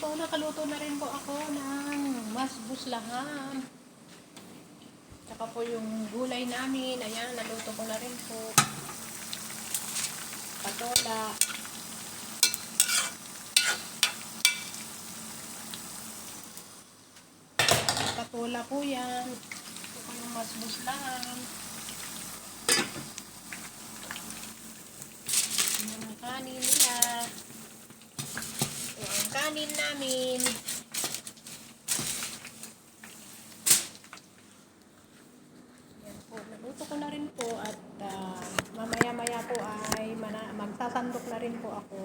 po, nakaluto na rin po ako ng masbuslahan. Tsaka po yung gulay namin, ayan, naluto ko na rin po. Patola. Patola po yan. Ito po yung masbuslahan. Yung kanin nila. Yung kanin namin. Yan po, naluto ko na rin po at mamaya-maya po ay magsasandok na rin po ako.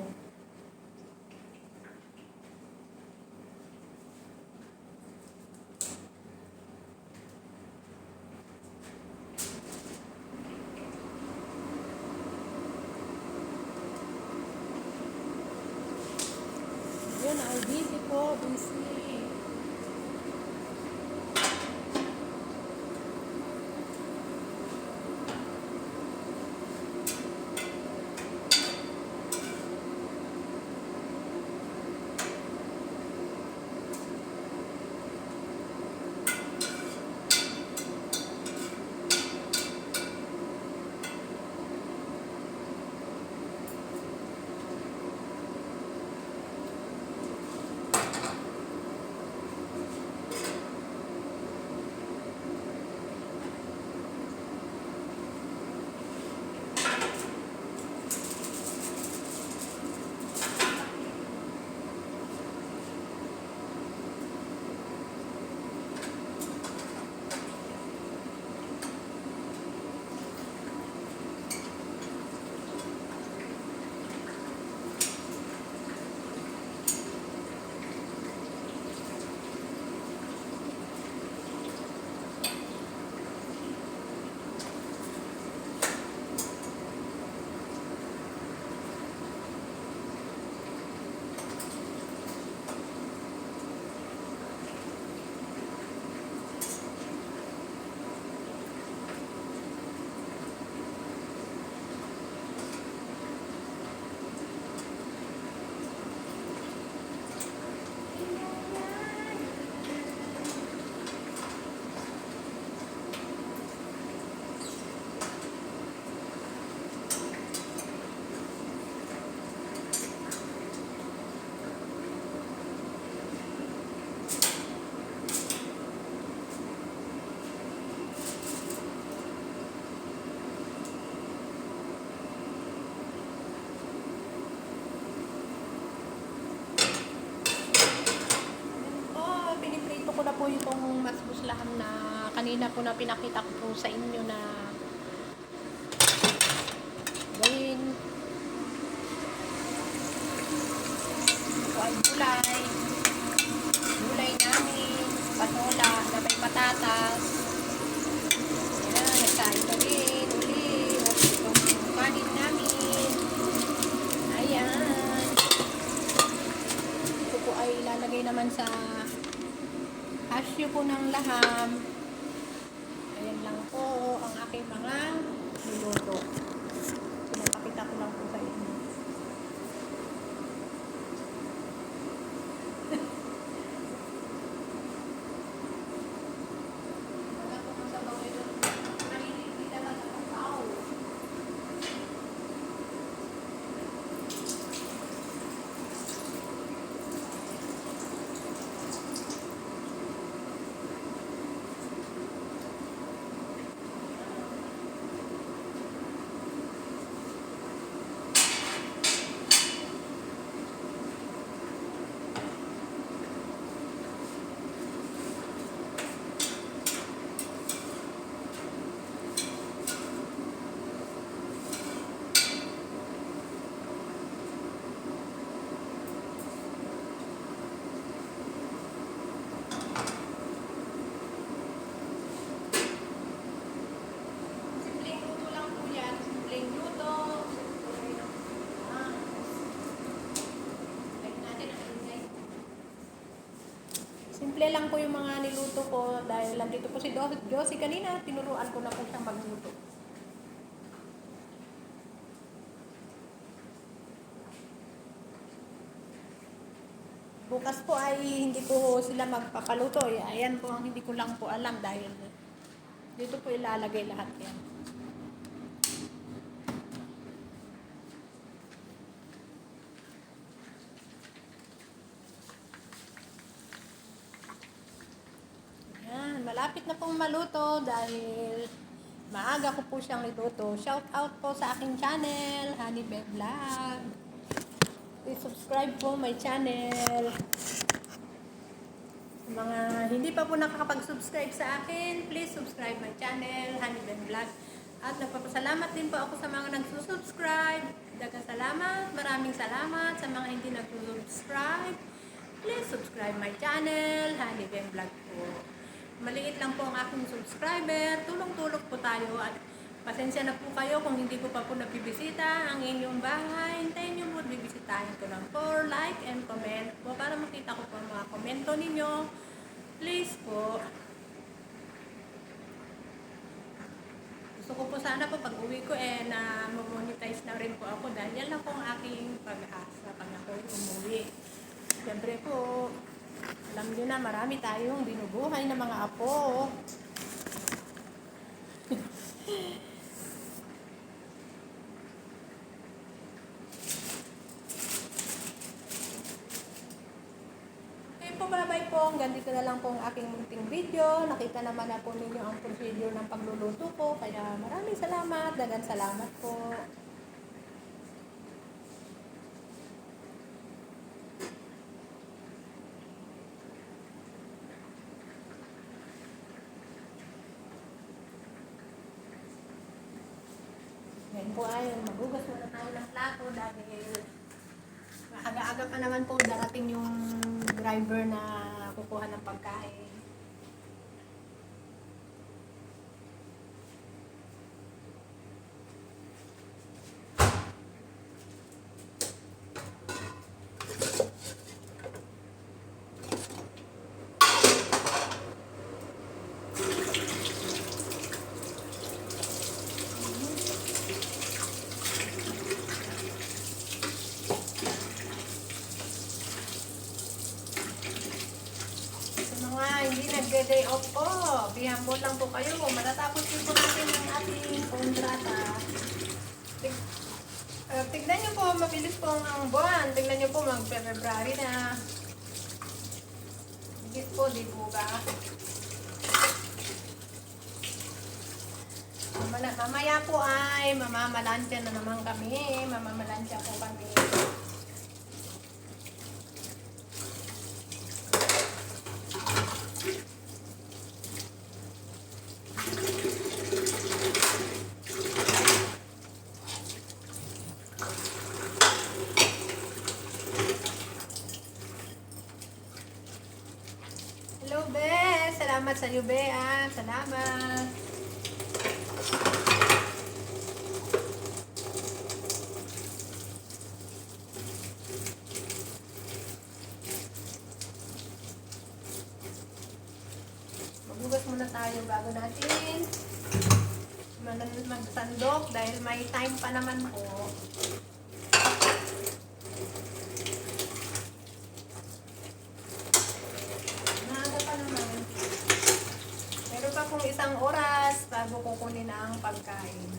Yun, ay busy po, busy. Piniprito ko na po itong masbuslahan na kanina po na pinakita ko po sa inyo na gawin. Ito ay gulay. Gulay namin. Patola na may patatas. Ayan, nagkain na rin. Uli. At itong kanin namin. Ayan. Ito po ay ilalagay naman sa hasyo po ng laham. Ayan lang po ang aking mga niluto. Pinapakita ko lang po sa inyo. Wala po kang sabaw ito. Naliliti talaga ang tao. Simple lang po yung mga niluto ko dahil nandito po si Josie kanina, tinuruan ko na po siyang magluto. Bukas po ay hindi po sila magpapaluto. Ayan po ang hindi ko lang po alam dahil dito po ilalagay lahat yan. Ayan, malapit na pong maluto dahil maaga ko po siyang niluto. Shout out po sa aking channel, Honey Bear Vlog. Please subscribe po my channel. Mga hindi pa po nakakapag-subscribe sa akin, please subscribe my channel, Honey Bear Vlog. At nagpapasalamat din po ako sa mga nagsusubscribe. Daghang salamat, maraming salamat sa mga hindi nagsusubscribe. Please subscribe my channel, Honey Bear Vlog po. Maliit lang po ang aking subscriber, tulong-tulong po tayo at pasensya na po kayo kung hindi ko pa po nabibisita ang inyong bahay. Hintayin nyo po, bibisitahin ko lang po, like and comment po para makita ko po ang mga komento ninyo. Please po. Gusto ko po sana po pag uwi ko na monetize na rin po ako dahil yan lang po ang aking pag-asa pag ako umuwi. Siyempre po, alam nyo na marami tayong binubuhay na mga apo. Okay po, bye-bye po. Hanggang dito na lang po ang aking munting video. Nakita naman na po ninyo ang procedure ng pagluluto ko. Kaya maraming salamat. Daghang salamat po. Ngayon po ay maghugas muna tayo ng plato dahil maaga-aga pa naman po darating yung driver na kukuha ng pagkain. Hindi nagde-day off po. Bihambol lang po kayo. Matatapos din po natin ang ating kontrata. Tignan nyo po, mabilis po ang buwan. Tignan nyo po, mag-February na. Higit po, di po ba? Mamaya po ay mamamalansya na naman kami. Mamamalansya po kami. Hello, Be. Salamat sa iyo, Be. Salamat. Maghugas muna tayo bago natin magsandok dahil may time pa naman po. Kung isang oras bago kukunin ang pagkain.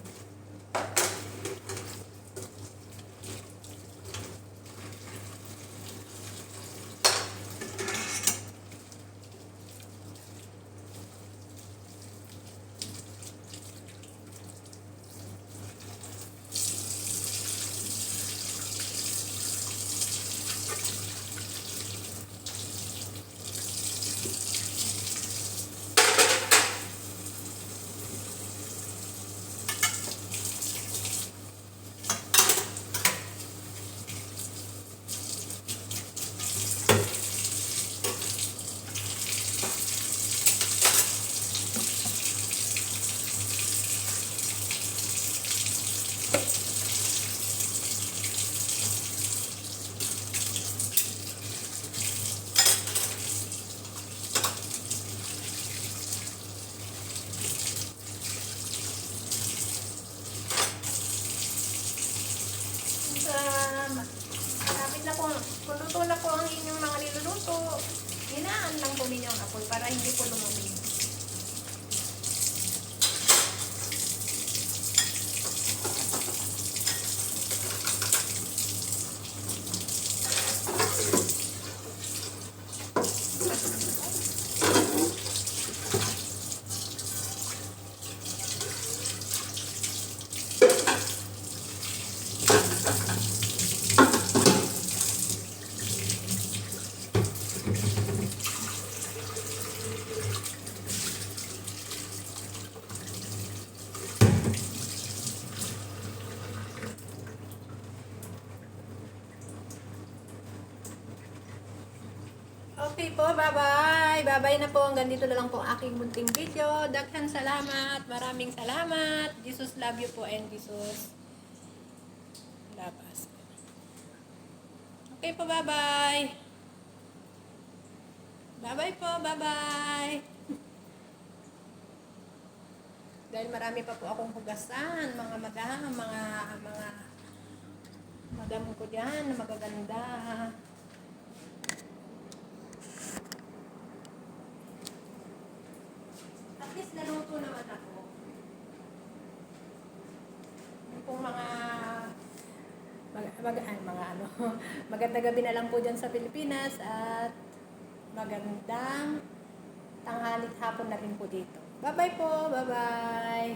Okay po, bye-bye. Bye-bye na po. Hanggang dito na lang po ang aking munting video. Daghan salamat. Maraming salamat. Jesus love you po and Jesus love us. Okay po, bye-bye. Bye-bye po, bye-bye. Dahil marami pa po akong hugasan, mga madam, mga madam ko diyan, na magaganda. At least naluto naman ako. Yung pong mga ano, magandang gabi na lang po dyan sa Pilipinas at magandang tanghalit hapon na rin po dito. Bye-bye po, bye-bye.